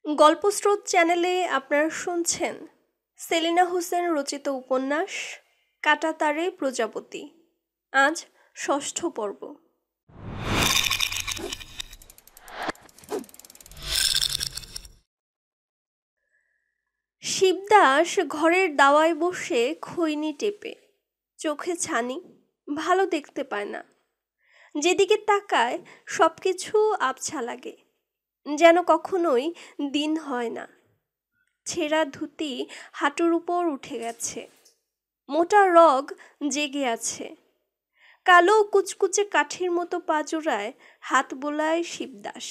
গল্পস্রোত চ্যানেলে আপনারা শুনছেন সেলিনা হোসেন রচিত উপন্যাস কাঁটাতারে প্রজাপতি। আজ ষষ্ঠ পর্ব। শিবদাস ঘরের দাওয়ায় বসে খৈনি টেপে, চোখে ছানি, ভালো দেখতে পায় না। যেদিকে তাকায় সবকিছু আবছা লাগে, যেন কখনোই দিন হয় না। ছেঁড়া ধুতি হাঁটুর উপর উঠে গেছে, মোটা রগ জেগে আছে। কালো কুচকুচে কাঠির মতো পাজোড়ায় হাত বোলায় শিবদাস।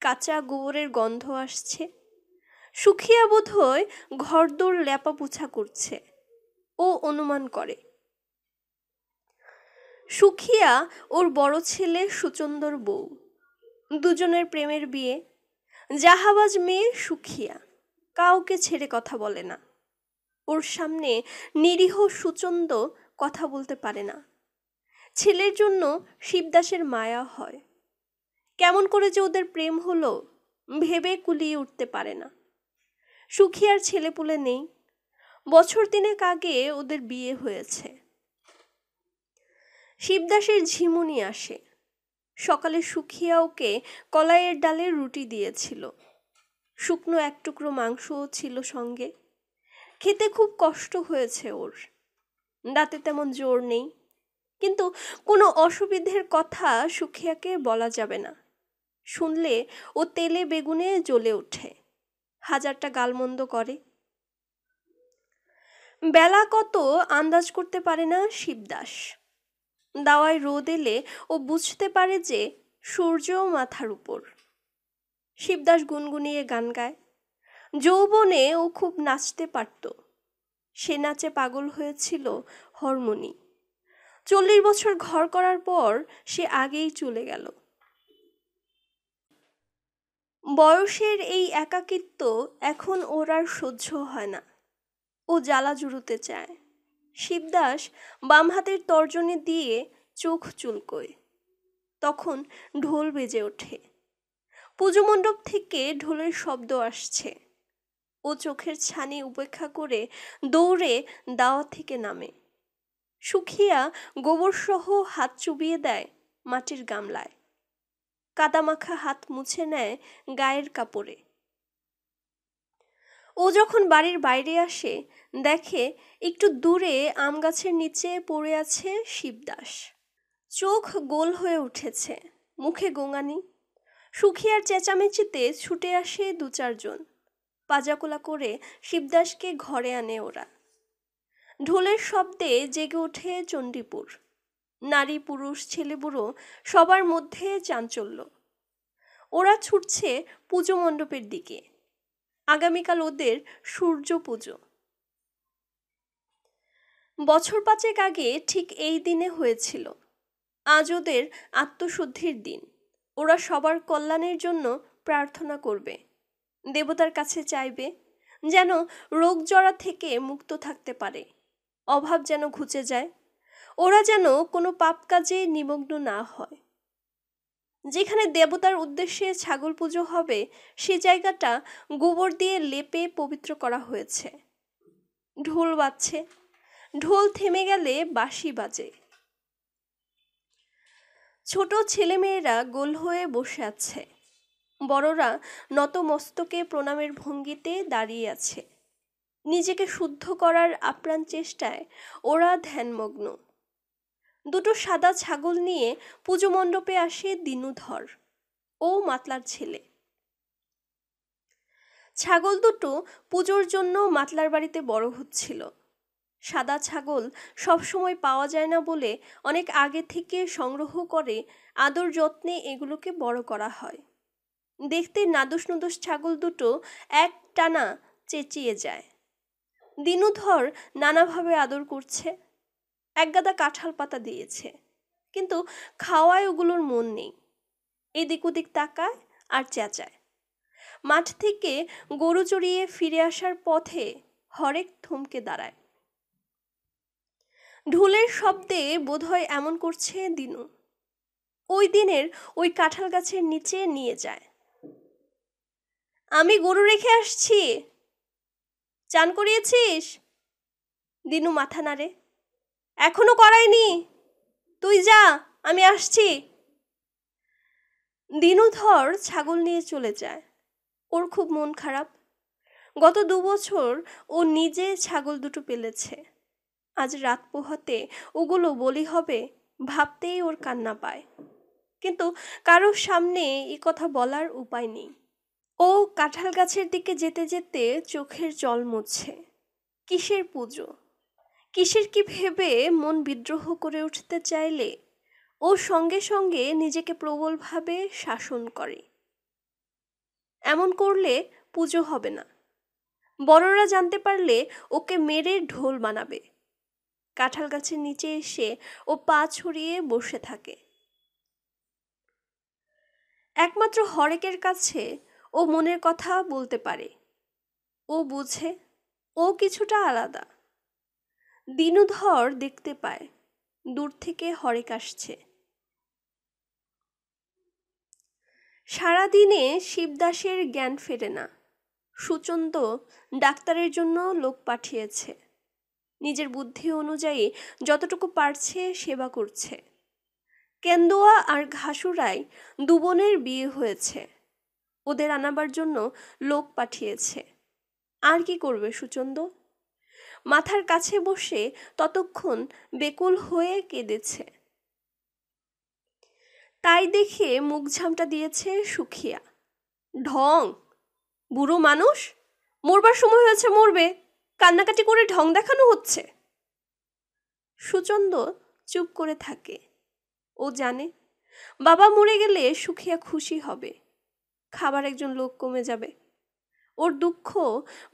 কাঁচা গোবরের গন্ধ আসছে। সুখিয়া বোধহয় ঘরদোর ল্যাপাপোছা করছে। ও অনুমান করে সুখিয়া ওর বড় ছেলে সুচন্দর বউ। দুজনের প্রেমের বিয়ে। জাহাবাজ মেয়ে সুখিয়া, কাউকে ছেড়ে কথা বলে না। ওর সামনে নিরীহ সুচন্দ কথা বলতে পারে না। ছেলের জন্য শিবদাসের মায়া হয়। কেমন করে যে ওদের প্রেম হলো ভেবে কুলিয়ে উঠতে পারে না। সুখিয়ার ছেলেপুলে নেই। বছর তিনেক আগে ওদের বিয়ে হয়েছে। শিবদাসের ঝিমুনি আসে। সকালে সুখিয়া ওকে কলাইয়ের ডালের রুটি দিয়েছিল। শুকনো এক টুকরো মাংসও ছিল সঙ্গে। খেতে খুব কষ্ট হয়েছে ওর। দাঁতে তেমন জোর নেই, কিন্তু কোনো অসুবিধের কথা সুখিয়াকে বলা যাবে না। শুনলে ও তেলে বেগুনে জ্বলে ওঠে, হাজারটা গালমন্দ করে। বেলা কত আন্দাজ করতে পারে না শিবদাস। দাওয়ায় রোদ এলে ও বুঝতে পারে যে সূর্য মাথার উপর। শিবদাস গুনগুনিয়ে গান গায়। যৌবনে ও খুব নাচতে পারত। সে নাচে পাগল হয়েছিল হরমোনি। 40 বছর ঘর করার পর সে আগেই চলে গেল। বয়সের এই একাকিত্ব এখন ওর আর সহ্য হয় না। ও জ্বালা জুড়োতে চায়। শিবদাস বাম হাতের তর্জনী দিয়ে চোখ চুলকোয়। তখন ঢোল বেজে ওঠে। পুজো মণ্ডপ থেকে ঢোলের শব্দ আসছে। ও চোখের ছানি উপেক্ষা করে দৌড়ে দাওয়া থেকে নামে। সুখিয়া গোবরসহ হাত চুবিয়ে দেয় মাটির গামলায়। কাদামাখা হাত মুছে নেয় গায়ের কাপড়ে। ও যখন বাড়ির বাইরে আসে দেখে একটু দূরে আম গাছের নিচে পড়ে আছে শিবদাস। চোখ গোল হয়ে উঠেছে, মুখে গোঙানি। সুখিয়ার চেঁচামেচিতে ছুটে আসে 2-4 জন। পাজাকোলা করে শিবদাসকে ঘরে আনে ওরা। ঢোলের শব্দে জেগে ওঠে চণ্ডীপুর। নারী পুরুষ ছেলেবুড়ো সবার মধ্যে চাঞ্চল্য। ওরা ছুটছে পুজো মণ্ডপের দিকে। আগামীকাল ওদের সূর্য পুজো। বছর 5 আগে ঠিক এই দিনে হয়েছিল। আজ ওদের আত্মশুদ্ধির দিন। ওরা সবার কল্যাণের জন্য প্রার্থনা করবে, দেবতার কাছে চাইবে যেন রোগ জরা থেকে মুক্ত থাকতে পারে, অভাব যেন ঘুচে যায়, ওরা যেন কোনো পাপ কাজে নিমগ্ন না হয়। যেখানে দেবতার উদ্দেশ্যে ছাগল পুজো হবে সে জায়গাটা গোবর দিয়ে লেপে পবিত্র করা হয়েছে। ঢোল বাজছে। ঢোল থেমে গেলে বাঁশি বাজে। ছোট ছেলেমেয়েরা গোল হয়ে বসে আছে। বড়রা নত মস্তকে প্রণামের ভঙ্গিতে দাঁড়িয়ে আছে। নিজেকে শুদ্ধ করার আপ্রাণ চেষ্টায় ওরা ধ্যানমগ্ন। 2টো সাদা ছাগল নিয়ে পুজো মণ্ডপে আসে দিনুধর, ও মাতলার ছেলে। ছাগল দুটো পুজোর জন্য মাতলার বাড়িতে বড় হচ্ছিল। সাদা ছাগল সবসময় পাওয়া যায় না বলে অনেক আগে থেকে সংগ্রহ করে আদর যত্নে এগুলোকে বড় করা হয়। দেখতে নাদুস নুদুস ছাগল দুটো এক টানা চেঁচিয়ে যায়। দিনুধর নানাভাবে আদর করছে। একগাদা কাঁঠাল পাতা দিয়েছে, কিন্তু খাওয়ায় ওগুলোর মন নেই। এদিক ওদিক তাকায় আর চেঁচায়। মাঠ থেকে গরু চড়িয়ে ফিরে আসার পথে হরেক থমকে দাঁড়ায়। ঢোলের শব্দে বোধহয় এমন করছে দিনু। ওই দিনের ওই কাঁঠাল গাছের নিচে নিয়ে যায়। আমি গরু রেখে আসছি। চান করিয়েছিস? দিনু মাথা নাড়ে। এখনো করাইনি। তুই যা, আমি আসছি। দিনুধর ছাগল নিয়ে চলে যায়। ওর খুব মন খারাপ। গত 2 বছর ও নিজে ছাগল দুটো পেলেছে। আজ রাত পোহাতে ওগুলো বলি হবে ভাবতেই ওর কান্না পায়। কিন্তু কারোর সামনে এ কথা বলার উপায় নেই। ও কাঁঠাল গাছের দিকে যেতে যেতে চোখের জল মুছছে। কিসের পুজো, কিসের কি ভেবে মন বিদ্রোহ করে উঠতে চাইলে ও সঙ্গে সঙ্গে নিজেকে প্রবলভাবে শাসন করে। এমন করলে পুজো হবে না। বড়রা জানতে পারলে ওকে মেরে ঢোল বানাবে। কাঁঠাল গাছের নিচে এসে ও পা ছড়িয়ে বসে থাকে। একমাত্র হরেকের কাছে ও মনের কথা বলতে পারে। ও বুঝে ও কিছুটা আলাদা। দিনুধর দেখতে পায় দূর থেকে হরেক আসছে। সারাদিনে শিবদাসের জ্ঞান ফেরে না। সুচন্দ ডাক্তারের জন্য লোক পাঠিয়েছে। নিজের বুদ্ধি অনুযায়ী যতটুকু পারছে সেবা করছে। কেন্দুয়া আর ঘাসুরায় 2 বোনের বিয়ে হয়েছে। ওদের আনাবার জন্য লোক পাঠিয়েছে। আর কি করবে সুচন্দ? মাথার কাছে বসে ততক্ষণ বেকুল হয়ে কেঁদেছে। তাই দেখে মুখ ঝামটা দিয়েছে সুখিয়া। ঢং! বুড়ো মানুষ, মরবার সময় হয়েছে মরবে, কান্নাকাটি করে ঢং দেখানো হচ্ছে। সুচন্দ চুপ করে থাকে। ও জানে বাবা মরে গেলে সুখিয়া খুশি হবে। খাবার একজন লোক কমে যাবে। ওর দুঃখ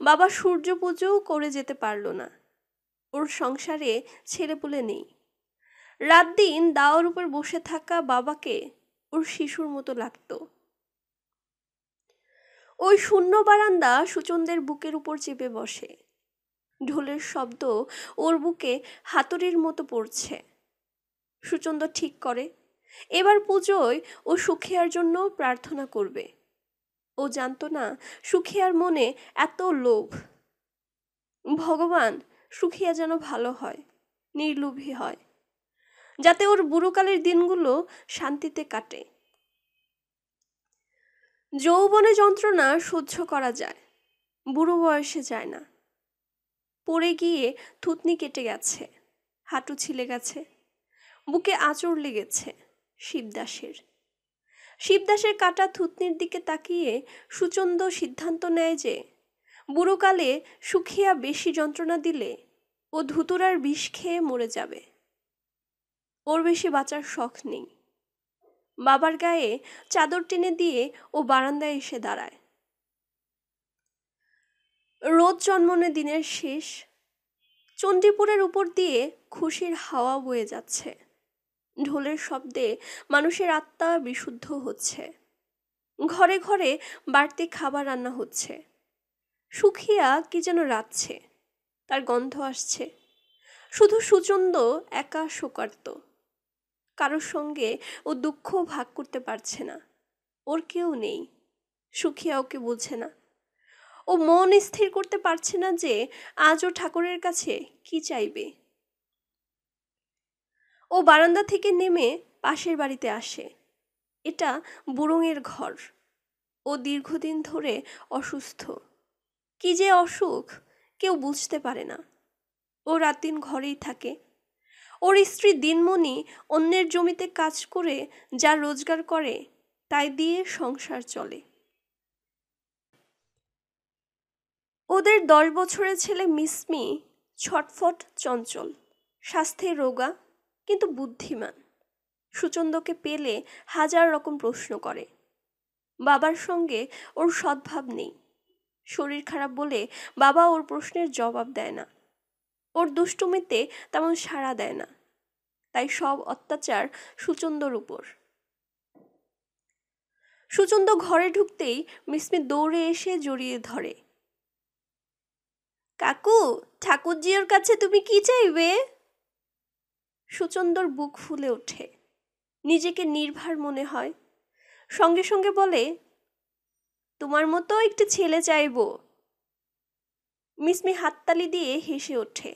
বাবা সূর্য পুজোও করে যেতে পারল না। ওর সংসারে ছেলেপুলে নেই। রাত দিন দাওয়ার উপর বসে থাকা বাবাকে ওর শিশুর মতো লাগত। ওই শূন্য বারান্দা সুচন্দের বুকের উপর চেপে বসে। ঢোলের শব্দ ওর বুকে হাতুড়ির মতো পড়ছে। সুচন্দ ঠিক করে এবার পুজোয় ও সুখিয়ার জন্য প্রার্থনা করবে। ও জানতো না সুখিয়ার মনে এত লোভ। ভগবান, সুখিয়া যেন ভালো হয়, নির্লোভী হয়, যাতে ওর বুড়োকালের দিনগুলো শান্তিতে কাটে। যৌবনে যন্ত্রণা সহ্য করা যায়, বুড়ো বয়সে যায় না। পড়ে গিয়ে থুতনি কেটে গেছে, হাঁটু ছিলে গেছে, বুকে আঁচড় লেগেছে শিবদাসের। শিবদাসের কাটা থুতনির দিকে তাকিয়ে সুচন্দ সিদ্ধান্ত নেয় যে বুড়োকালে সুখিয়া বেশি যন্ত্রণা দিলে ও ধুতুরার বিষ খেয়ে মরে যাবে। ওর বেশি বাঁচার শখ নেই। বাবার গায়ে চাদর টেনে দিয়ে ও বারান্দায় এসে দাঁড়ায়। রোদ জন্মনে দিনের শেষ। চণ্ডীপুরের উপর দিয়ে খুশির হাওয়া বয়ে যাচ্ছে। ঢোলের শব্দে মানুষের আত্মা বিশুদ্ধ হচ্ছে। ঘরে ঘরে বাড়তি খাবার রান্না হচ্ছে। সুখিয়া কি যেন রাঁধছে, তার গন্ধ আসছে। শুধু সুচন্দ একা শোকার্ত। কারোর সঙ্গে ও দুঃখ ভাগ করতে পারছে না। ওর কেউ নেই। সুখিয়া ওকে বোঝে না। ও মন স্থির করতে পারছে না যে আজ ও ঠাকুরের কাছে কি চাইবে। ও বারান্দা থেকে নেমে পাশের বাড়িতে আসে। এটা বুড়োঙের ঘর। ও দীর্ঘদিন ধরে অসুস্থ। কি যে অসুখ কেউ বুঝতে পারে না। ও রাত দিন ঘরেই থাকে। ওর স্ত্রী দিনমণি অন্যের জমিতে কাজ করে যা রোজগার করে তাই দিয়ে সংসার চলে। ওদের 10 বছরের ছেলে মিসমি ছটফট চঞ্চল, স্বাস্থ্যে রোগা, কিন্তু বুদ্ধিমান। সুচন্দকে পেলে 1000 রকম প্রশ্ন করে। বাবার সঙ্গে ওর সদ্ভাব নেই। শরীর খারাপ বলে বাবা ওর প্রশ্নের জবাব দেয় না। ওর দুষ্টুমিতে তেমন সাড়া দেয় না। তাই সব অত্যাচার সুচন্দর উপর। সুচন্দ ঘরে ঢুকতেই মিসমি দৌড়ে এসে জড়িয়ে ধরে। কাকু, ঠাকুরজির কাছে তুমি কি চাইবে? সুচন্দর বুক ফুলে ওঠে। নিজেকে নির্ভার মনে হয়। সঙ্গে সঙ্গে বলে, তোমার মতো একটি ছেলে চাইবো। মিসমি হাততালি দিয়ে হেসে ওঠে।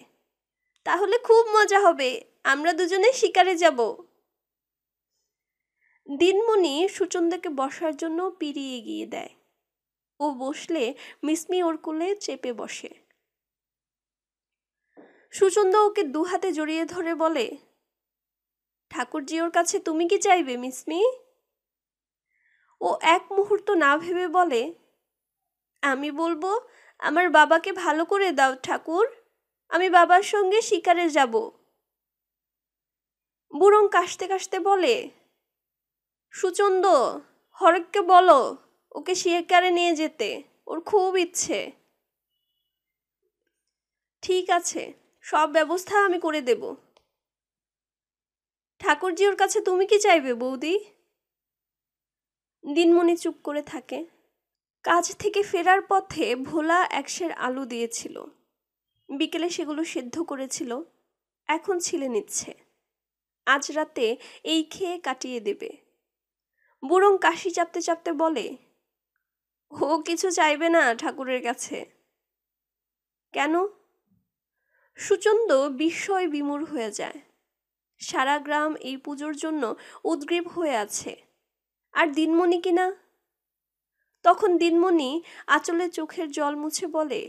তাহলে খুব মজা হবে, আমরা দুজনে শিকারে যাব। দিনমণি সুচন্দাকে বসার জন্য পিড়িয়ে এগিয়ে দেয়। ও বসলে মিসমি ওর কোলে চেপে বসে। সুচন্দা ওকে দুহাতে জড়িয়ে ধরে বলে, ঠাকুরজি ওর কাছে তুমি কি চাইবে মিসমি? ও এক মুহূর্ত না ভেবে বলে, আমি বলবো, আমার বাবাকে ভালো করে দাও ঠাকুর, আমি বাবার সঙ্গে শিকারে যাব। বুড়ং কাশতে কাশতে বলে, সুচন্দ, হরেককে বলো ওকে শিকারে নিয়ে যেতে, ওর খুব ইচ্ছে। ঠিক আছে, সব ব্যবস্থা আমি করে দেব। ঠাকুরজি ওর কাছে তুমি কি চাইবে বৌদি? দিনমণি চুপ করে থাকে। কাজ থেকে ফেরার পথে ভোলা একশের আলু দিয়েছিল। বিকেলে সেগুলো সেদ্ধ করেছিল, এখন ছিলে নিচ্ছে। আজ রাতে এই খেয়ে কাটিয়ে দেবে। বুড়ং কাশি চাপতে চাপতে বলে, ও কিছু চাইবে না ঠাকুরের কাছে। কেন? সুচন্দ বিস্ময় বিমূঢ় হয়ে যায়। সারা গ্রাম এই পুজোর জন্য উদগ্রীব হয়ে আছে, আর দিনমণি কিনা। তখন দিনমণি আঁচলে চোখের জল মুছে বলে,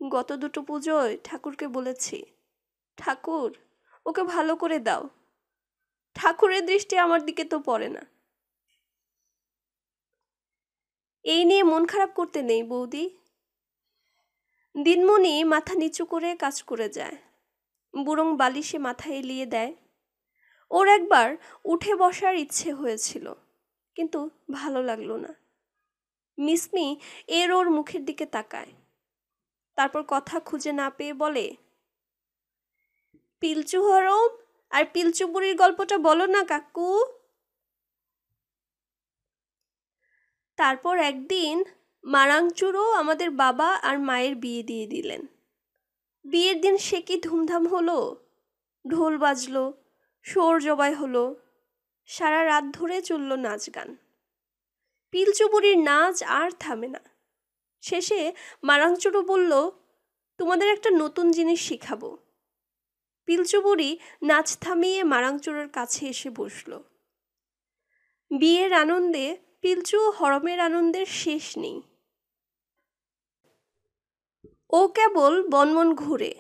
গত দুটো পুজোয় ঠাকুরকে বলেছি, ঠাকুর ওকে ভালো করে দাও, ঠাকুরের দৃষ্টি আমার দিকে তো পড়ে না। এই নিয়ে মন খারাপ করতে নেই বৌদি। দিনমণি মাথা নিচু করে কাজ করে যায়। বুড়ং বালিশে মাথা এলিয়ে দেয়। ওর একবার উঠে বসার ইচ্ছে হয়েছিল, কিন্তু ভালো লাগলো না। মিসমি ওর মুখের দিকে তাকায়, তারপর কথা খুঁজে না পেয়ে বলে, পিলচু হরম আর পিলচু বুড়ির গল্পটা বলো না কাকু। তারপর একদিন মারাংচুরও আমাদের বাবা আর মায়ের বিয়ে দিয়ে দিলেন। বিয়ের দিন সে কি ধুমধাম হলো, ঢোল বাজলো, শোর জবাই হলো, সারা রাত ধরে চলল নাচ গান। পিলচু বুড়ির নাচ আর থামে না। শেষে মারাংচুরও বলল, তোমাদের একটা নতুন জিনিস শিখাবো। পিলচু বুড়ি নাচ থামিয়ে মারাংচুরের কাছে এসে বসল। বিয়ের আনন্দে পিলচু হরমের আনন্দের শেষ নেই। ও কেবল বনবন ঘুরে,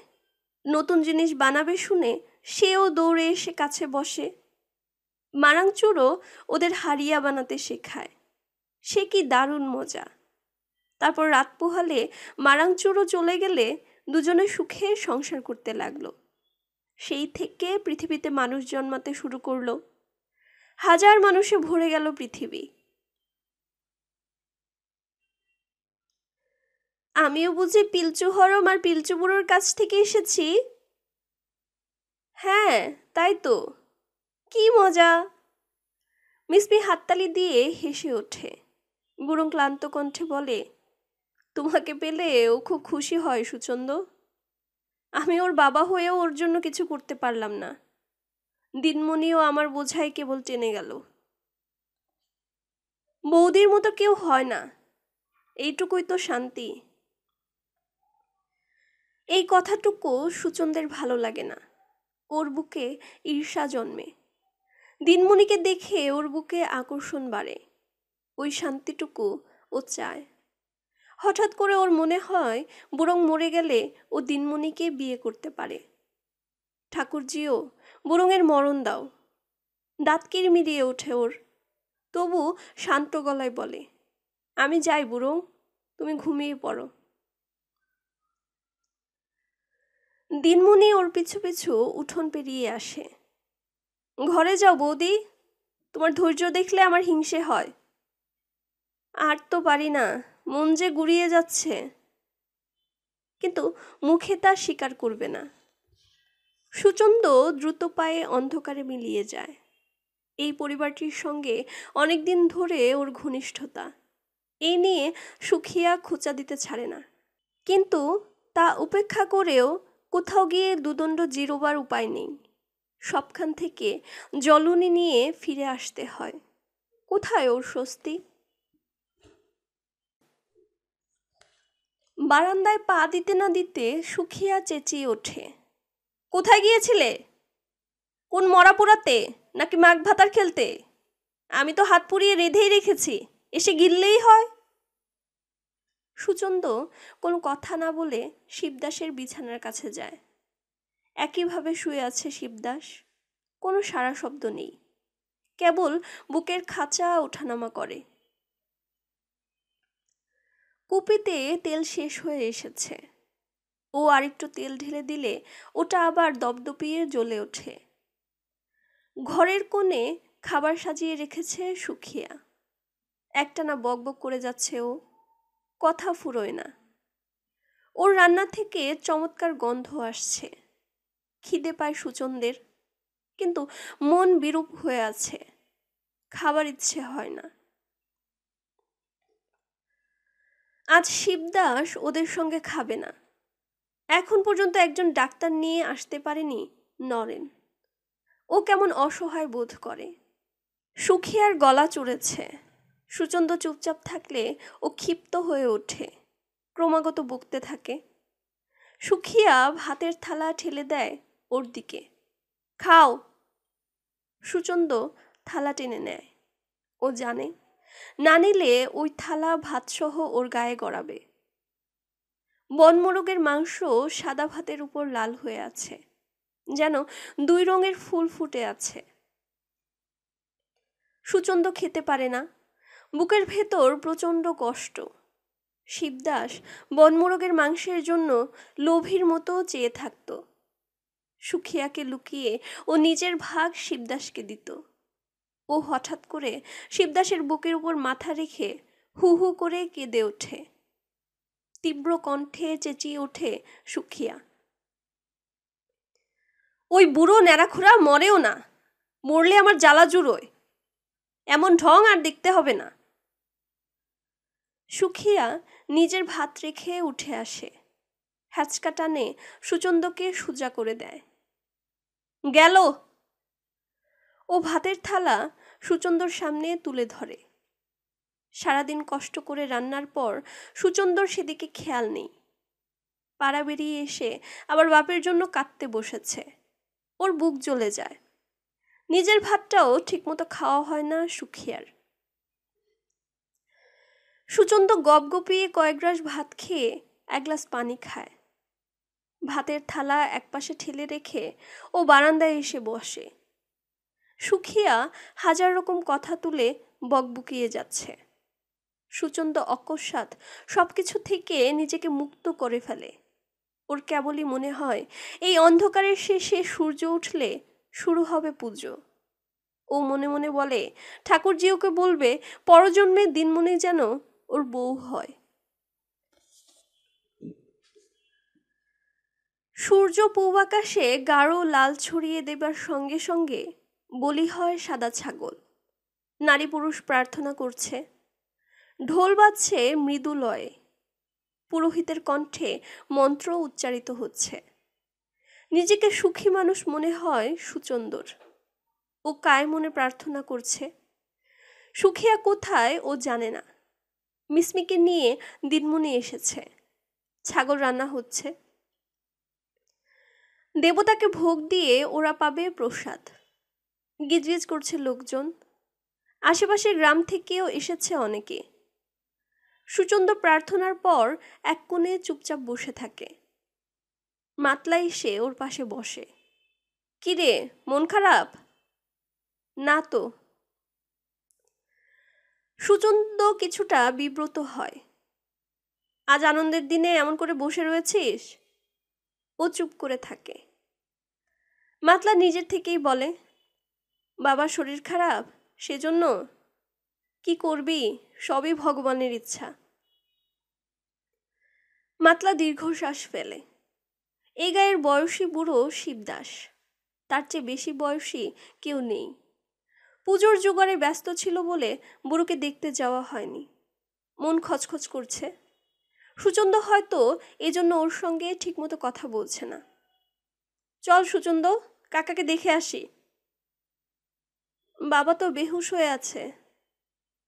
নতুন জিনিস বানাবে শুনে সেও দৌড়ে এসে কাছে বসে। মারাংচুরও ওদের হারিয়া বানাতে শেখায়, সে কি দারুণ মজা। তারপর রাত পোহালে মারাংচুরও চলে গেলে দুজনে সুখে সংসার করতে লাগলো। সেই থেকে পৃথিবীতে মানুষ জন্মাতে শুরু করলো। হাজার মানুষে ভরে গেল পৃথিবী। আমিও বুঝি পিলচু হরম আর পিলচু বুড়োর কাছ থেকে এসেছি। হ্যাঁ, তাই তো, কি মজা। মিসমি হাততালি দিয়ে হেসে ওঠে। বুড়ো ক্লান্ত কণ্ঠে বলে, তোমাকে পেলে ও খুব খুশি হয় সুচন্দ। আমি ওর বাবা হয়েও ওর জন্য কিছু করতে পারলাম না। দিনমণিও আমার বোঝাই কেবল টেনে গেল। বৌদির মতো কেউ হয় না, এইটুকুই তো শান্তি। এই কথাটুকু সুচন্দের ভালো লাগে না। ওর বুকে ঈর্ষা জন্মে। দিনমণিকে দেখে ওর বুকে আকর্ষণ বাড়ে। ওই শান্তিটুকু ও চায়। হঠাৎ করে ওর মনে হয় বুড়ং মরে গেলে ও দিনমণিকে বিয়ে করতে পারে। ঠাকুরজিও বুড়ংয়ের মরণ দাও। দাঁত কিরমিরিয়ে ওঠে ওর, তবু শান্ত গলায় বলে, আমি যাই বুড়ং, তুমি ঘুমিয়ে পড়ো। দিনমণি ওর পিছু পিছু উঠোন পেরিয়ে আসে। ঘরে যাও বৌদি, তোমার ধৈর্য দেখলে আমার হিংসে হয়। আর তো পারি না, মন যে গুড়িয়ে যাচ্ছে। কিন্তু মুখে তা স্বীকার করবে না। সুচন্দ দ্রুত পায়ে অন্ধকারে মিলিয়ে যায়। এই পরিবারটির সঙ্গে অনেকদিন ধরে ওর ঘনিষ্ঠতা, এই নিয়ে সুখিয়া খোঁচা দিতে ছাড়ে না। কিন্তু তা উপেক্ষা করেও কোথাও গিয়ে দুদণ্ড জিরোবার উপায় নেই। সবখান থেকে জ্বলুনি নিয়ে ফিরে আসতে হয়। কোথায় ওর স্বস্তি? বারান্দায় পা দিতে না দিতে সুখিয়া চেঁচিয়ে ওঠে, কোথায় গিয়েছিলে? কোন মরা পোড়াতে নাকি মাঘ ভাতার খেলতে? আমি তো হাত পুড়িয়ে রেঁধেই রেখেছি, এসে গিললেই হয়। সুচন্দ কোনো কথা না বলে শিবদাসের বিছানার কাছে যায়। একইভাবে শুয়ে আছে শিবদাস, কোনো সাড়া শব্দ নেই, কেবল বুকের খাঁচা ওঠানামা করে। কুপিতে তেল শেষ হয়ে এসেছে, ও আরেকটু তেল ঢেলে দিলে ওটা আবার দপদপিয়ে জ্বলে ওঠে। ঘরের কোণে খাবার সাজিয়ে রেখেছে সুখিয়া, একটানা বকবক করে যাচ্ছে ও, কথা ফুরোয় না। ওর রান্না থেকে চমৎকার গন্ধ আসছে। খিদে পায় সুচন্দের, কিন্তু মন বিরূপ হয়ে আছে, খাবার ইচ্ছে হয় না। আজ শিবদাস ওদের সঙ্গে খাবে না। এখন পর্যন্ত একজন ডাক্তার নিয়ে আসতে পারেনি নরেন। ও কেমন অসহায় বোধ করে। সুখিয়ার গলা চড়েছে। সুচন্দ চুপচাপ থাকলে ও ক্ষিপ্ত হয়ে ওঠে, ক্রমাগত বকতে থাকে। সুখিয়া ভাতের থালা ঠেলে দেয় ওর দিকে, খাও। সুচন্দ থালা টেনে নেয়। ও জানে না নিলে ওই থালা ভাতসহ ওর গায়ে গড়াবে। বনমোরগের মাংস সাদা ভাতের উপর লাল হয়ে আছে, যেন 2 রঙের ফুল ফুটে আছে। সুচন্দ খেতে পারে না, বুকের ভেতর প্রচণ্ড কষ্ট। শিবদাস বনমোরগের মাংসের জন্য লোভীর মতো চেয়ে থাকত। সুখিয়াকে লুকিয়ে ও নিজের ভাগ শিবদাসকে দিত। ও হঠাৎ করে শিবদাসের বুকের উপর মাথা রেখে হু হু করে কেঁদে ওঠে। তীব্র কণ্ঠে চেঁচিয়ে ওঠে সুখিয়া, ওই বুড়ো ন্যাড়াখোরা মরেও না, মরলে আমার জ্বালা জুড়োয়, এমন ঢং আর দেখতে হবে না। সুখিয়া নিজের ভাত রেখে উঠে আসে, হ্যাচকা টানে সুচন্দকে সোজা করে দেয়। গেল। ও ভাতের থালা সুচন্দর সামনে তুলে ধরে। সারাদিন কষ্ট করে রান্নার পর সুচন্দর সেদিকে খেয়াল নেই। পাড়া বেরিয়ে এসে আবার বাপের জন্য কাঁদতে বসেছে। ওর বুক জ্বলে যায়। নিজের ভাতটাও ঠিকমতো খাওয়া হয় না সুখিয়ার। সুচন্দ গপগপিয়ে কয়েক গ্রাস ভাত খেয়ে 1 গ্লাস পানি খায়। ভাতের থালা একপাশে ঠেলে রেখে ও বারান্দায় এসে বসে। সুখিয়া 1000 রকম কথা তুলে বকবকিয়ে যাচ্ছে। সুচন্দ অকস্মাৎ সবকিছু থেকে নিজেকে মুক্ত করে ফেলে। ওর কেবলই মনে হয় এই অন্ধকারের শেষে সূর্য উঠলে শুরু হবে পুজো। ও মনে মনে বলে, ঠাকুরজি ওকে বলবে পরজন্মে দিনমণি যেন ওর বউ হয়। সূর্য পূব আকাশে গাঢ় লাল ছড়িয়ে দেবার সঙ্গে সঙ্গে বলি হয় সাদা ছাগল। নারী পুরুষ প্রার্থনা করছে, ঢোল বাজছে মৃদু লয়ে, পুরোহিতের কণ্ঠে মন্ত্র উচ্চারিত হচ্ছে। নিজেকে সুখী মানুষ মনে হয় সুচন্দর। ও কায় মনে প্রার্থনা করছে। সুখিয়া কোথায় ও জানে না। মিসমিকে নিয়ে দিনমণি এসেছে, ছাগল রান্না হচ্ছে। দেবতাকে ভোগ দিয়ে ওরা পাবে প্রসাদ। গিজগিজ করছে লোকজন। আশেপাশের গ্রাম থেকেও এসেছে অনেকে। সুচন্দ প্রার্থনার পর এক কোণে চুপচাপ বসে থাকে। মাতলা এসে ওর পাশে বসে। কি রে, মন খারাপ? না তো। সুচন্দ কিছুটা বিব্রত হয়। আজ আনন্দের দিনে এমন করে বসে রয়েছিস? ও চুপ করে থাকে। মাতলা নিজের থেকেই বলে, বাবার শরীর খারাপ, সেজন্য। কি করবি, সবই ভগবানের ইচ্ছা। মাতলা দীর্ঘশ্বাস ফেলে। এই গায়ের বয়সী বুড়ো শিবদাস, তার চেয়ে বেশি বয়সী কেউ নেই। পুজোর জোগাড়ে ব্যস্ত ছিল বলে বুড়োকে দেখতে যাওয়া হয়নি। মন খচখচ করছে। সুচন্দ হয়তো এজন্য ওর সঙ্গে ঠিকমতো কথা বলছে না। চল সুচন্দ, কাকাকে দেখে আসি। বাবা তো বেহুশ হয়ে আছে।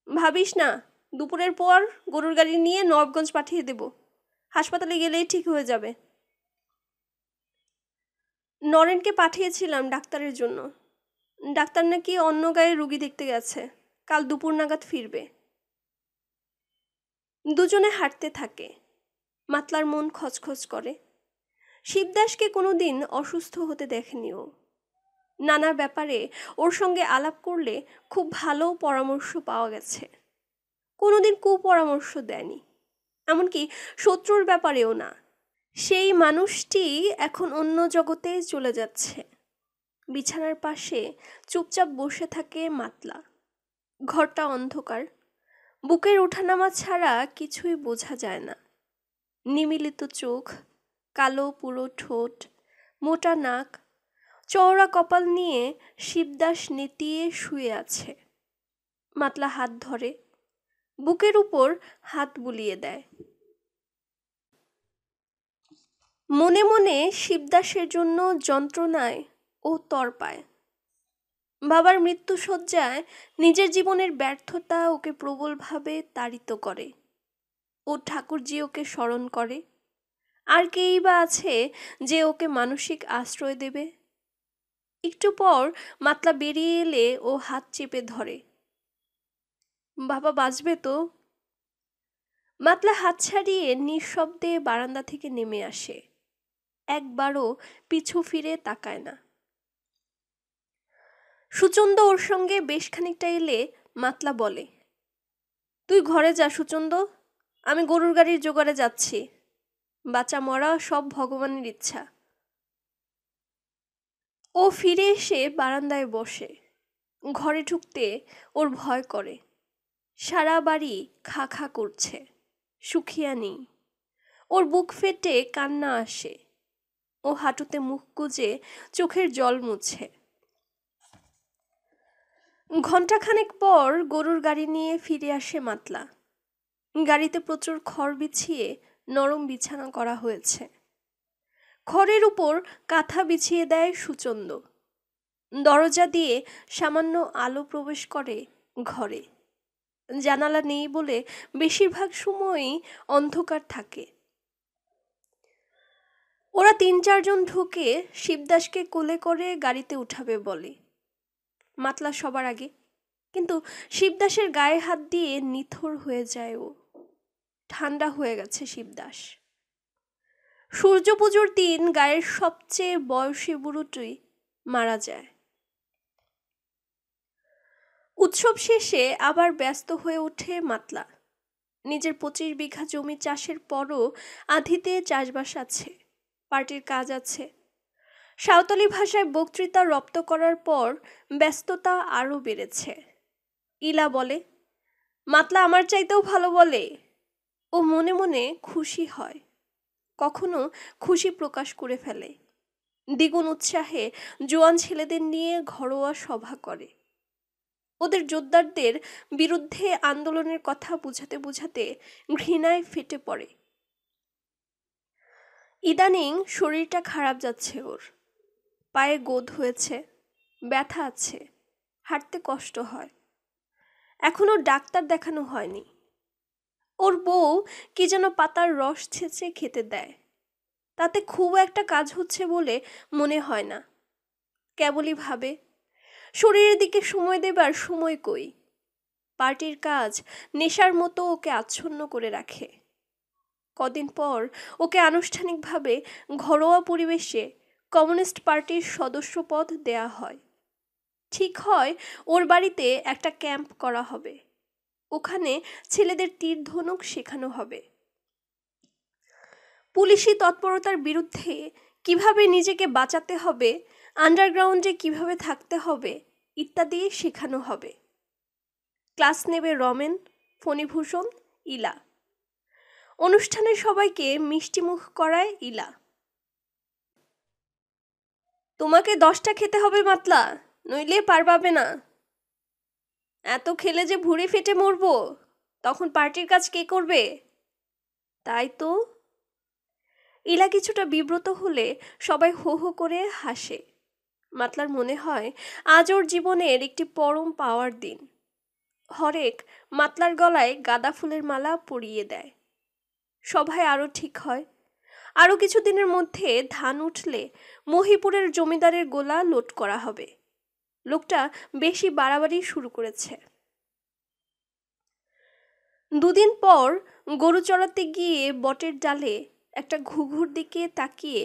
ভাবিস না, দুপুরের পর গরুর গাড়ি নিয়ে নবাবগঞ্জ পাঠিয়ে দেব। হাসপাতালে গেলেই ঠিক হয়ে যাবে। নরেনকে পাঠিয়েছিলাম ডাক্তারের জন্য। ডাক্তার নাকি অন্য গায়ে রুগী দেখতে গেছে, কাল দুপুর নাগাদ ফিরবে। দুজনে হাঁটতে থাকে। মাতলার মন খচখচ করে। শিবদাসকে কোনোদিন অসুস্থ হতে দেখেনি ও। নানা ব্যাপারে ওর সঙ্গে আলাপ করলে খুব ভালো পরামর্শ পাওয়া গেছে। কোনোদিন কুপরামর্শ দেয়নি, এমনকি শত্রুর ব্যাপারেও না। সেই মানুষটি এখন অন্য জগতে চলে যাচ্ছে। বিছানার পাশে চুপচাপ বসে থাকে মাতলা। ঘরটা অন্ধকার, বুকের ওঠানামা ছাড়া কিছুই বোঝা যায় না। নিমিলিত চোখ, কালো পুরো ঠোঁট, মোটা নাক, চওড়া কপাল নিয়ে শিবদাস নেতিয়ে শুয়ে আছে। মাতলা হাত ধরে, বুকের উপর হাত বুলিয়ে দেয়। মনে মনে শিবদাসের জন্য যন্ত্রণায় ও তড়পায়। বাবার মৃত্যুশয্যায় নিজের জীবনের ব্যর্থতা ওকে প্রবলভাবে তাড়িত করে। ও ঠাকুরজি ওকে স্মরণ করে। আর কেই বা আছে যে ওকে মানসিক আশ্রয় দেবে? একটু পর মাতলা বেরিয়ে এলে ও হাত চেপে ধরে। বাবা বাঁচবে তো? মাতলা হাত ছাড়িয়ে নিঃশব্দে বারান্দা থেকে নেমে আসে। একবারও পিছু ফিরে তাকায় না। সুচন্দ ওর সঙ্গে বেশ খানিকটা এলে মাতলা বলে, তুই ঘরে যা সুচন্দ, আমি গরুর গাড়ির জোগাড়ে যাচ্ছি। বাঁচা মরা সব ভগবানের ইচ্ছা। ও ফিরে এসে বারান্দায় বসে। ঘরে ঢুকতে ওর ভয় করে। সারা বাড়ি খা খা করছে, সুখিয়া নেই। ওর বুক ফেটে কান্না আসে। ও হাঁটুতে মুখ গুজে চোখের জল মুছে। ঘণ্টাখানেক পর গরুর গাড়ি নিয়ে ফিরে আসে মাতলা। গাড়িতে প্রচুর খড় বিছিয়ে নরম বিছানা করা হয়েছে। খড়ের উপর কাঁথা বিছিয়ে দেয় সুচন্দ। দরজা দিয়ে সামান্য আলো প্রবেশ করে ঘরে। জানালা নেই বলে বেশিরভাগ সময়ই অন্ধকার থাকে। ওরা ৩-৪ জন ঢুকে শিবদাসকে কোলে করে গাড়িতে উঠাবে বলে। মাতলা সবার আগে, কিন্তু শিবদাসের গায়ে হাত দিয়ে নিথর হয়ে যায় ও। ঠান্ডা হয়ে গেছে শিবদাস। সূর্য পুজোর দিন গায়ের সবচেয়ে বয়সী বুড়োটি মারা যায়। উৎসব শেষে আবার ব্যস্ত হয়ে ওঠে মাতলা। নিজের ২৫ বিঘা জমি চাষের পরও আধিতে চাষবাস আছে, পার্টির কাজ আছে। সাঁওতালি ভাষায় বক্তৃতা রপ্ত করার পর ব্যস্ততা আরও বেড়েছে। ইলা বলে, মাতলা আমার চাইতেও ভালো বলে। ও মনে মনে খুশি হয়, কখনো খুশি প্রকাশ করে ফেলে। দ্বিগুণ উৎসাহে জোয়ান ছেলেদের নিয়ে ঘরোয়া সভা করে। ওদের জোরদারদের বিরুদ্ধে আন্দোলনের কথা বুঝাতে বুঝাতে ঘৃণায় ফেটে পড়ে। ইদানিং শরীরটা খারাপ যাচ্ছে ওর। পায়ে গোদ হয়েছে, ব্যথা আছে, হাঁটতে কষ্ট হয়। এখনো ডাক্তার দেখানো হয়নি। ওর বউ কি যেন পাতার রস ছেঁচে খেতে দেয়, তাতে খুব একটা কাজ হচ্ছে বলে মনে হয় না। কেবলই ভাবে, শরীরের দিকে সময় দেবার সময় কই। পার্টির কাজ নেশার মতো ওকে আচ্ছন্ন করে রাখে। কদিন পর ওকে আনুষ্ঠানিকভাবে ঘরোয়া পরিবেশে কমিউনিস্ট পার্টির সদস্যপদ দেয়া হয়। ঠিক হয় ওর বাড়িতে একটা ক্যাম্প করা হবে। ওখানে ছেলেদের তীর ধনুক শেখানো হবে। পুলিশি তৎপরতার বিরুদ্ধে কিভাবে নিজেকে বাঁচাতে হবে, আন্ডারগ্রাউন্ডে কিভাবে থাকতে হবে ইত্যাদি শেখানো হবে। ক্লাস নেবে রমেন, ফণিভূষণ, ইলা। অনুষ্ঠানে সবাইকে মিষ্টিমুখ করায় ইলা। তোমাকে 10টা খেতে হবে মাতলা, নইলে পার পাবে না। এত খেলে যে ভুঁড়ি ফেটে মরবো, তখন পার্টির কাজ কে করবে? তাই তো। ইলা কিছুটা বিব্রত হলে সবাই হো হো করে হাসে। মাতলার মনে হয় আজ ওর জীবনের একটি পরম পাওয়ার দিন। হরেক মাতলার গলায় গাঁদা ফুলের মালা পরিয়ে দেয়। সভায় আরও ঠিক হয় আরও কিছুদিনের মধ্যে ধান উঠলে মহিপুরের জমিদারের গোলা লোড করা হবে। লোকটা বেশি বাড়াবাড়ি শুরু করেছে। দুদিন পর গরু চড়াতে গিয়ে বটের ডালে একটা ঘুঘুর দিকে তাকিয়ে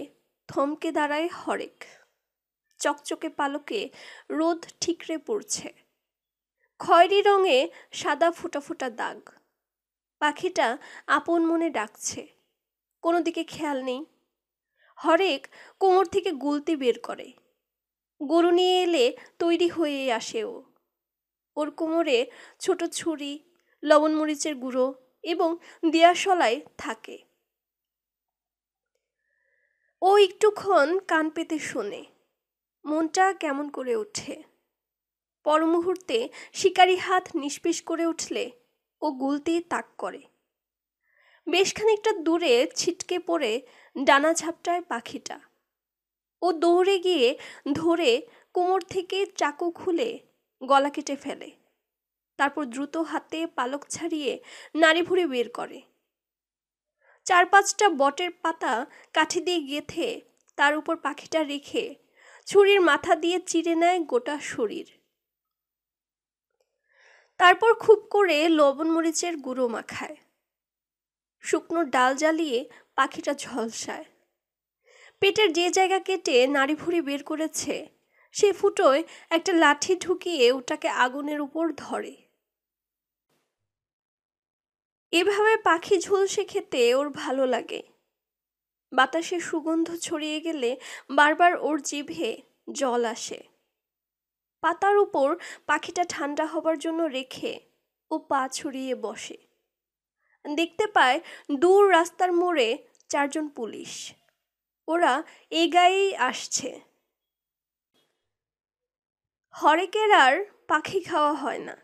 থমকে দাঁড়ায় হরেক। চকচকে পালকে রোদ ঠিকরে পড়ছে, খয়েরি রঙে সাদা ফোঁটা ফোঁটা দাগ। পাখিটা আপন মনে ডাকছে, কোনো দিকে খেয়াল নেই। হরেক কোমর থেকে গুলতি বের করে, গরু নিয়ে এলে তৈরি হয়ে আসে ও। ওর কোমরে ছোট ছুরি, লবণ মরিচের গুঁড়ো এবং দিয়াশলাই থাকে। ও একটুক্ষণ কান পেতে শোনে, মনটা কেমন করে ওঠে। পর মুহূর্তে শিকারি হাত নিষ্পিস করে উঠলে ও গুলতি তাক করে। বেশ খানিকটা দূরে ছিটকে পড়ে ডানা ঝাপটায় পাখিটা। ও দৌড়ে গিয়ে ধরে কোমর থেকে চাকু খুলে গলা কেটে ফেলে। তারপর দ্রুত হাতে পালক ছাড়িয়ে নাড়ি ভুড়ি বের করে। 4-5টা বটের পাতা কাঠি দিয়ে গেঁথে তার উপর পাখিটা রেখে ছুরির মাথা দিয়ে চিড়ে নেয় গোটা শরীর। তারপর খুব করে লবণ মরিচের গুঁড়ো মাখায়। শুকনো ডাল জ্বালিয়ে পাখিটা ঝলসায়। পেটের যে জায়গা কেটে নাড়ি ভুড়ি বের করেছে সে ফুটোয় একটা লাঠি ঢুকিয়ে ওটাকে আগুনের উপর ধরে। এভাবে পাখি ঝলসে খেতে ওর ভালো লাগে। বাতাসে সুগন্ধ ছড়িয়ে গেলে বারবার ওর জিভে জল আসে। পাতার উপর পাখিটা ঠান্ডা হবার জন্য রেখে ও পা ছড়িয়ে বসে। দেখতে পায় দূর রাস্তার মোড়ে 4 জন পুলিশ। ওরা এই গায়েই আসছে। হরেকের আর পাখি খাওয়া হয় না।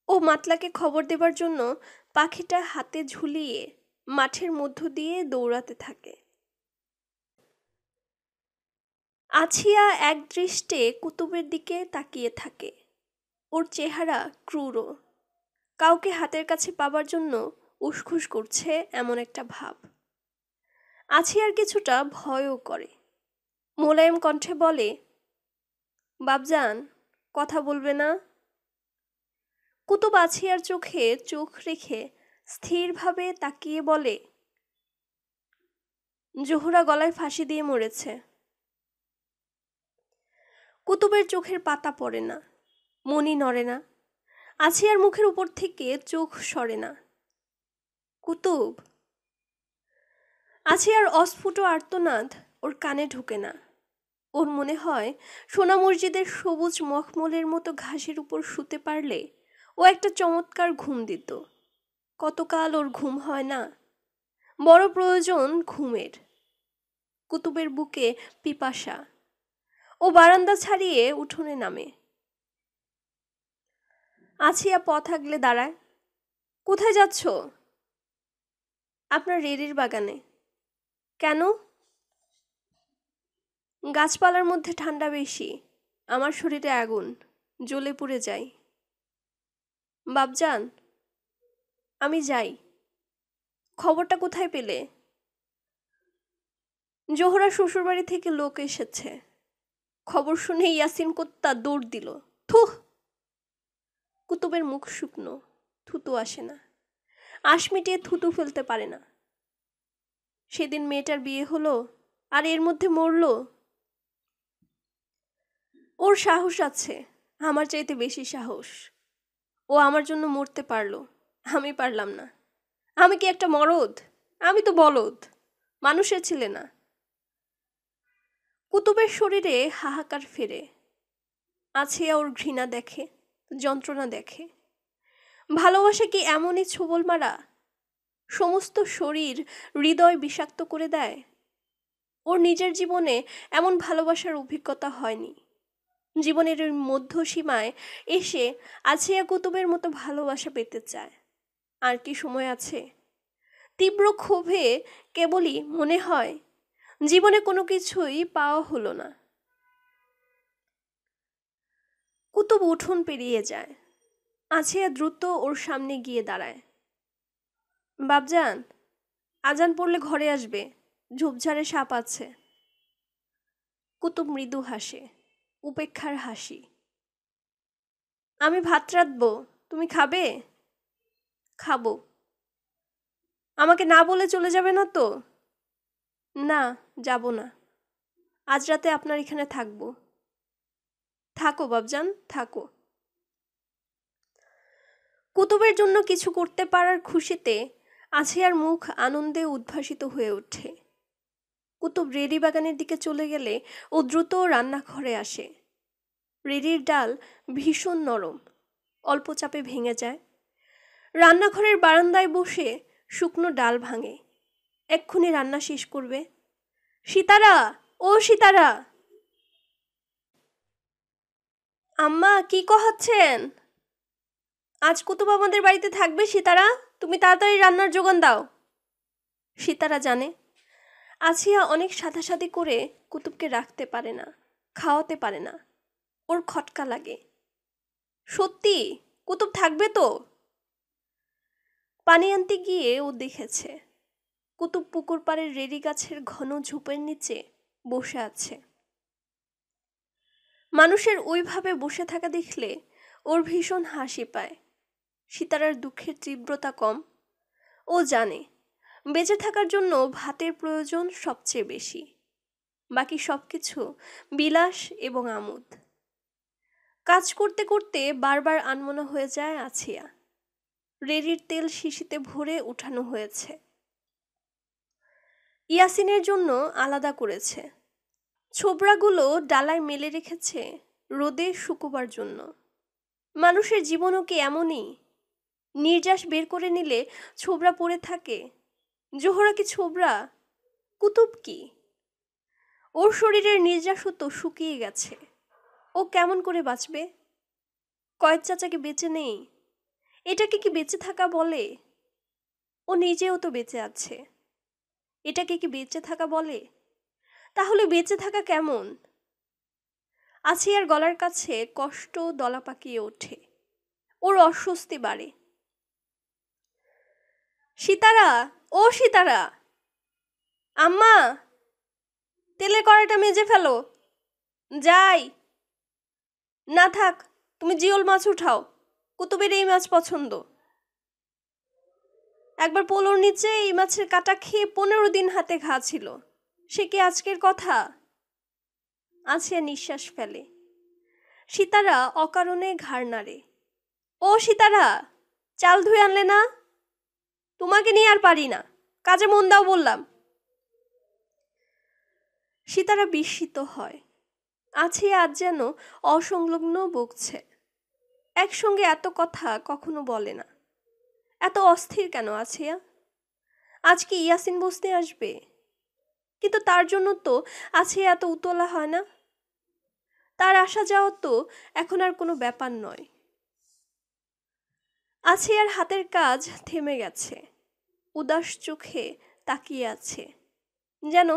ও মাতলাকে খবর দেবার জন্য পাখিটা হাতে ঝুলিয়ে মাঠের মধ্য দিয়ে দৌড়াতে থাকে। আছিয়া এক দৃষ্টে কুতুবের দিকে তাকিয়ে থাকে। ওর চেহারা ক্রূর, কাউকে হাতের কাছে পাবার জন্য উসখুস করছে এমন একটা ভাব। আছিয়ার কিছুটা ভয়ও করে। মোলায়েম কণ্ঠে বলে, বাপজান, কথা বলবে না? কুতুব আছিয়ার চোখে চোখ রেখে স্থিরভাবে তাকিয়ে বলে, জোহরা গলায় ফাঁসি দিয়ে মরেছে। কুতুবের চোখের পাতা পড়ে না, মনি নড়ে না, আছিয়ার মুখের উপর থেকে চোখ সরে না। কুতুব। আছিয়ার অস্ফুট আর্তনাদ ওর কানে ঢুকে না। ওর মনে হয় সোনা মসজিদের সবুজ মখমলের মতো ঘাসের উপর শুতে পারলে ও একটা চমৎকার ঘুম দিত। কতকাল ওর ঘুম হয় না। বড় প্রয়োজন ঘুমের। কুতুবের বুকে পিপাসা। ও বারান্দা ছাড়িয়ে উঠোনে নামে। আছিয়া পথ আগলে দাঁড়ায়। কোথায় যাচ্ছ? আপনার রেড়ির বাগানে। কেন? গাছপালার মধ্যে ঠান্ডা বেশি, আমার শরীরে আগুন, জ্বলে পুড়ে যাই। বাপজান, আমি যাই। খবরটা কোথায় পেলে? জোহরা শ্বশুরবাড়ি থেকে লোক এসেছে। খবর শুনে ইয়াসিন কুত্তা দৌড় দিল। থুহ! কুতুবের মুখ শুকনো, থুতু আসে না। আশ মিটিয়ে থুতু ফেলতে পারে না। সেদিন মেয়েটার বিয়ে হলো, আর এর মধ্যে মরল। ওর সাহস আছে, আমার চাইতে বেশি সাহস। ও আমার জন্য মরতে পারলো, আমি পারলাম না। আমি কি একটা মরদ? আমি তো বলদ, মানুষের ছেলে না। কুতুবের শরীরে হাহাকার ফেরে। আছিয়া ওর ঘৃণা দেখে, যন্ত্রণা দেখে। ভালোবাসা কি এমনই ছোবল মারা? সমস্ত শরীর হৃদয় বিষাক্ত করে দেয়। ওর নিজের জীবনে এমন ভালোবাসার অভিজ্ঞতা হয়নি। জীবনের ওই মধ্যসীমায় এসে আছিয়া কুতুবের মতো ভালোবাসা পেতে চায়। আর কি সময় আছে? তীব্র ক্ষোভে কেবলই মনে হয় জীবনে কোনো কিছুই পাওয়া হলো না। কুতুব উঠোন পেরিয়ে যায়। আছিয়া দ্রুত ওর সামনে গিয়ে দাঁড়ায়। বাপজান, আজান পড়লে ঘরে আসবে, ঝোপঝাড়ে সাপ আছে। কুতুব মৃদু হাসে, উপেক্ষার হাসি। আমি ভাত রাঁধবো, তুমি খাবে? খাবো। আমাকে না বলে চলে যাবে না তো? না, যাব না। আজ রাতে আপনার এখানে থাকবো। থাকো বাবজান, থাকো। কুতুবের জন্য কিছু করতে পারার খুশিতে আছিয়ার মুখ আনন্দে উদ্ভাসিত হয়ে ওঠে। কুতুব রেডি বাগানের দিকে চলে গেলে ও দ্রুত রান্নাঘরে আসে। রেডির ডাল ভীষণ নরম, অল্প চাপে ভেঙে যায়। রান্নাঘরের বারান্দায় বসে শুকনো ডাল ভাঙে, এক্ষুনি রান্না শেষ করবে। সীতারা, ও সীতারা! আম্মা, কি কহাচ্ছেন? আজ কুতুব আমাদের বাড়িতে থাকবে। সীতারা, তুমি তাড়াতাড়ি রান্নার যোগান দাও। সীতারা জানে আছিয়া অনেক সাধাসাধি করে কুতুবকে রাখতে পারে না, খাওয়াতে পারে না। ওর খটকা লাগে। সত্যি কুতুব থাকবে তো? পানি আনতে গিয়ে ও দেখেছে কুতুব পুকুর পাড়ের রেড়ি গাছের ঘন ঝোপের নিচে বসে আছে। মানুষের ওইভাবে বসে থাকা দেখলে ওর ভীষণ হাসি পায়। সীতারার দুঃখের তীব্রতা কম। ও জানে বেঁচে থাকার জন্য ভাতের প্রয়োজন সবচেয়ে বেশি, বাকি সবকিছু বিলাস এবং আমোদ। কাজ করতে করতে বারবার আনমনা হয়ে যায় আছিয়া। রেড়ির তেল শিশিতে ভরে উঠানো হয়েছে, ইয়াসিনের জন্য আলাদা করেছে। ছোবড়াগুলো ডালায় মেলে রেখেছে রোদে শুকোবার জন্য। মানুষের জীবনও কি এমনই? নির্যাস বের করে নিলে ছোবড়া পড়ে থাকে। জোহরা কি ছোবড়া? কুতুব কি? ওর শরীরের নির্যাসও তো শুকিয়ে গেছে। ও কেমন করে বাঁচবে? কয়েক চাচাকে বেঁচে নেই, এটাকে কি বেঁচে থাকা বলে? ও নিজেও তো বেঁচে আছে, এটাকে কি বেঁচে থাকা বলে? তাহলে বেঁচে থাকা কেমন? আছিয়ার গলার কাছে কষ্ট দলা পাকিয়ে ওঠে। ওর অস্বস্তি বাড়ে। সীতারা, ও সীতারা! আম্মা, তেলের কড়াইটা মেজে ফেলো। যাই। না থাক, তুমি জিওল মাছ উঠাও, কুতুবের এই মাছ পছন্দ। একবার পোলোর নিচে এই মাছের কাটা খেয়ে 15 দিন হাতে ঘা ছিল, সে কি আজকের কথা? আছিয়া নিঃশ্বাস ফেলে। সীতারা অকারণে ঘাড় নাড়ে। ও সীতারা, চাল ধুয়ে আনলে না? তোমাকে নিয়ে আর পারি না, কাজে মন দাও বললাম। সীতারা বিস্মিত হয়। আছিয়া আজ যেন অসংলগ্ন বকছে। একসঙ্গে এত কথা কখনো বলে না। এত অস্থির কেন আছিয়া? আজ কি ইয়াসিন বসতে আসবে? কিন্তু তার জন্য তো আছিয়া এত উতলা হয় না। তার আসা যাওয়া তো এখন আর কোনো ব্যাপার নয়। আছিয়ার হাতের কাজ থেমে গেছে। উদাস চোখে তাকিয়ে আছে, যেন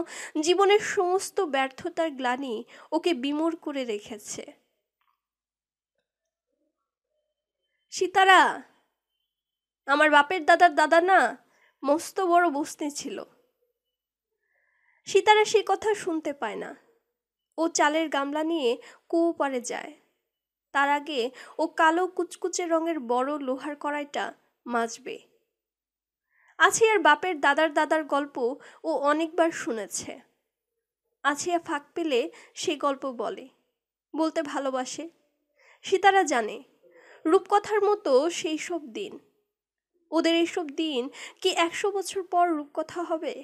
জীবনের সমস্ত ব্যর্থতার গ্লানি ওকে বিমূঢ় করে রেখেছে। সীতারা, আমার বাপের দাদার দাদা না মস্ত বড় বস্তি ছিল। সীতারা সে কথা শুনতে পায় না। ও চালের গামলা নিয়ে কুয়ো পাড়ে যায়। তার আগে ও কালো কুচকুচে রঙের বড় লোহার কড়াইটা মাজবে। আছিয়ার বাপের দাদার দাদার গল্প ও অনেকবার শুনেছে। আছিয়া ফাঁক পেলে সে গল্প বলে, বলতে ভালোবাসে। সীতারা জানে রূপকথার মতো সেই সব দিন। ওদের এইসব দিন কি 100 বছর পর রূপকথা হবে?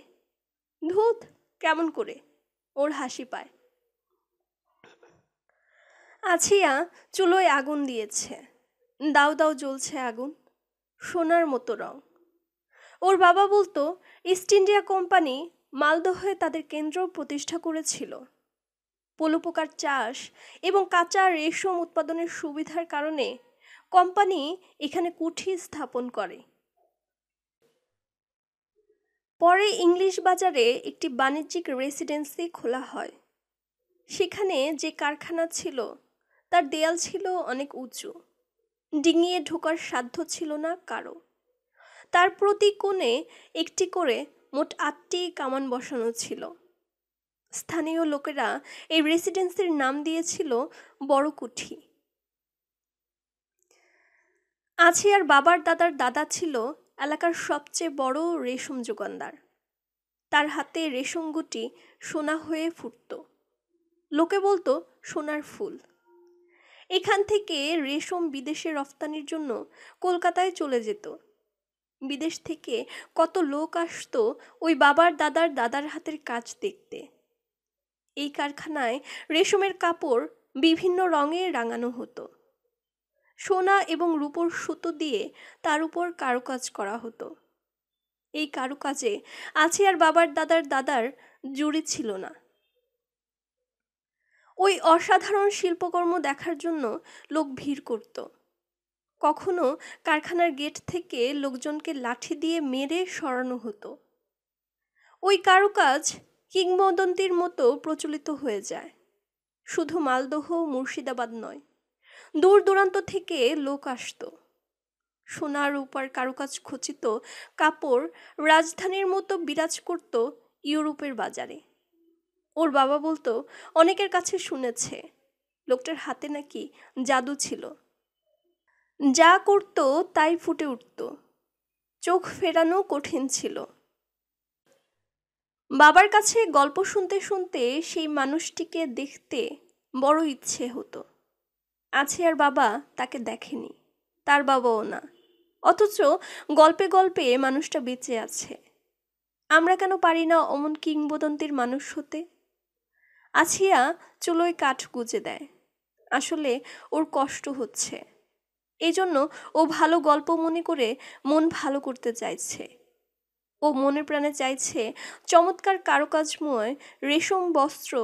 ধুত, কেমন করে? ওর হাসি পায়। আছিয়া চুলোয় আগুন দিয়েছে। দাউ দাউ জ্বলছে আগুন, সোনার মতো রং। ওর বাবা বলতো ইস্ট ইন্ডিয়া কোম্পানি মালদহে তাদের কেন্দ্র প্রতিষ্ঠা করেছিল। পলুপোকার চাষ এবং কাঁচা রেশম উৎপাদনের সুবিধার কারণে কোম্পানি এখানে কুঠি স্থাপন করে। পরে ইংলিশ বাজারে একটি বাণিজ্যিক রেসিডেন্সি খোলা হয়। সেখানে যে কারখানা ছিল তার দেয়াল ছিল অনেক উঁচু, ডিঙিয়ে ঢোকার সাধ্য ছিল না কারো। তার প্রতি কোণে একটি করে মোট 8টি কামান বসানো ছিল। স্থানীয় লোকেরা এই রেসিডেন্সির নাম দিয়েছিল বড় কুঠি। আছিয়ার বাবার দাদার দাদা ছিল এলাকার সবচেয়ে বড় রেশম যোগানদার। তার হাতে রেশম গুটি সোনা হয়ে ফুটত। লোকে বলতো সোনার ফুল। এখান থেকে রেশম বিদেশে রফতানির জন্য কলকাতায় চলে যেত। বিদেশ থেকে কত লোক আসতো ওই বাবার দাদার দাদার হাতের কাজ দেখতে। এই কারখানায় রেশমের কাপড় বিভিন্ন রঙে রাঙানো হতো। সোনা এবং রূপোর সুতো দিয়ে তার উপর কারুকাজ করা হতো। এই কারুকাজে আছিয়ার বাবার দাদার দাদার জুড়ি ছিল না। ওই অসাধারণ শিল্পকর্ম দেখার জন্য লোক ভিড় করত। কখনো কারখানার গেট থেকে লোকজনকে লাঠি দিয়ে মেরে সরানো হতো। ওই কারুকাজ কিংবদন্তির মতো প্রচলিত হয়ে যায়। শুধু মালদহ মুর্শিদাবাদ নয়, দূর দূরান্ত থেকে লোক আসতো। সোনার রূপার কারুকাজ খচিত কাপড় রাজধানীর মতো বিরাজ করত ইউরোপের বাজারে। ওর বাবা বলতো অনেকের কাছে শুনেছে লোকটার হাতে নাকি জাদু ছিল। যা করত তাই ফুটে উঠত। চোখ ফেরানো কঠিন ছিল। বাবার কাছে গল্প শুনতে শুনতে সেই মানুষটিকে দেখতে বড় ইচ্ছে হতো। আছিয়ার বাবা তাকে দেখেনি, তার বাবাও না, অথচ গল্পে গল্পে মানুষটা বেঁচে আছে। আমরা কেন পারি না অমন কিংবদন্তির মানুষ হতে? আছিয়া চুলোয় কাঠ গুজে দেয়। আসলে ওর কষ্ট হচ্ছে, এই জন্য ও ভালো গল্প মনে করে মন ভালো করতে চাইছে। ও মনে প্রাণে চাইছে চমৎকার কারুকাজময় রেশম বস্ত্র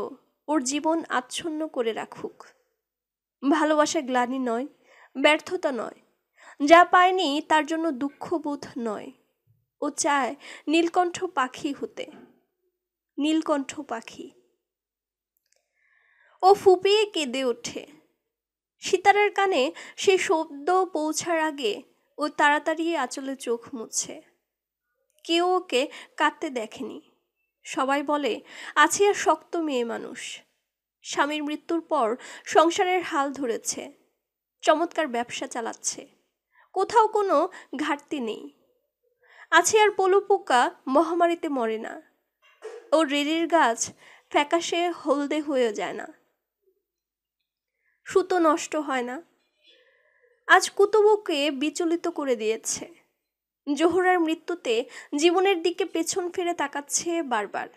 ওর জীবন আচ্ছন্ন করে রাখুক। ভালোবাসা গ্লানি নয়, ব্যর্থতা নয়, যা পায়নি তার জন্য দুঃখবোধ নয়। ও চায় নীলকণ্ঠ পাখি হতে, নীলকণ্ঠ পাখি। ও ফুপিয়ে কেঁদে ওঠে। সিতারের কানে সে শব্দ পৌঁছার আগে ও তাড়াতাড়ি আঁচলে চোখ মুছে। কেউ ওকে কাঁদতে দেখেনি। সবাই বলে আছিয়া শক্ত মেয়ে মানুষ। স্বামীর মৃত্যুর পর সংসারের হাল ধরেছে, চমৎকার ব্যবসা চালাচ্ছে, কোথাও কোনো ঘাটতি নেই। আছিয়ার পলু পোকা মহামারীতে মরে না, ও রেড়ির গাছ ফ্যাকাশে হলদে হয়ে যায় না, সুতো নষ্ট হয় না। আজ কুতুবকে বিচলিত করে দিয়েছে। জোহরার মৃত্যুতে জীবনের দিকে পেছন ফিরে তাকাচ্ছে বারবার।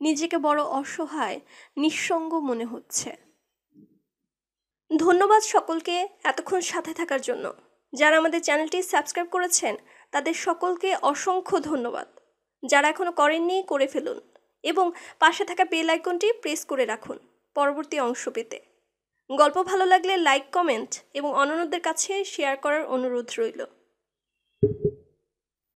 নিজেকে বড় অসহায়, নিঃসঙ্গ মনে হচ্ছে। ধন্যবাদ সকলকে এতক্ষণ সাথে থাকার জন্য। যারা আমাদের চ্যানেলটি সাবস্ক্রাইব করেছেন তাদের সকলকে অসংখ্য ধন্যবাদ। যারা এখনো করেননি করে ফেলুন এবং পাশে থাকা বেল আইকনটি প্রেস করে রাখুন পরবর্তী অংশ পেতে। গল্প ভালো লাগলে লাইক, কমেন্ট এবং অন্যদের কাছে শেয়ার করার অনুরোধ রইল।